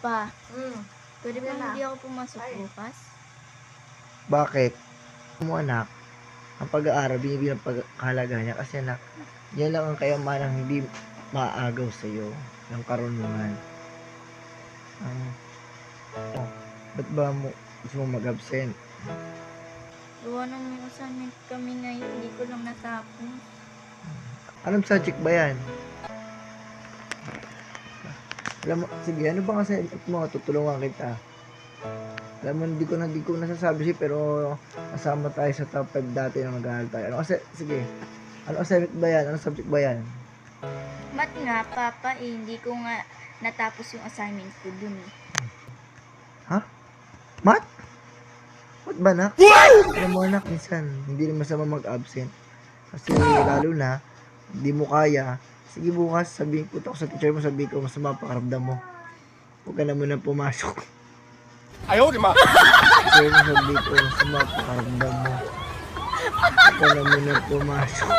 Pa, pwede ba hindi ako pumasok bukas? Bakit? Mo anak, ang pag-aaral, binibigyan ng pagkahalagahan niya. Kasi anak, yan lang ang kayamanang hindi maaagaw sa'yo. Ng karunungan. Ba't ba mo gusto mo mag-absent? Gawa ng may assignment kami ngayon, hindi ko lang natapos. Anong subject ba yan? Alam mo, sige, ano bang assignment mo? Tutulungan kita. Alam mo, hindi ko nasasabi siya, pero kasama tayo sa top 5 dati na mag-aaral tayo. Sige, ano assignment ba yan? Anong subject ba yan? Math nga, Papa, hindi ko nga natapos yung assignment ko dun eh. Math? Math ba, anak? Alam mo, anak, minsan, hindi naman masama mag-absent. Kasi lalo na, hindi mo kaya. Sige, bukas, sabihin ko sa teacher mo, sabihin ko, masama pakaramdam mo. Huwag ka na muna pumasok. Ayaw, di ma! Teacher mo, sabihin ko, masama pakaramdam mo. Huwag ka na muna pumasok.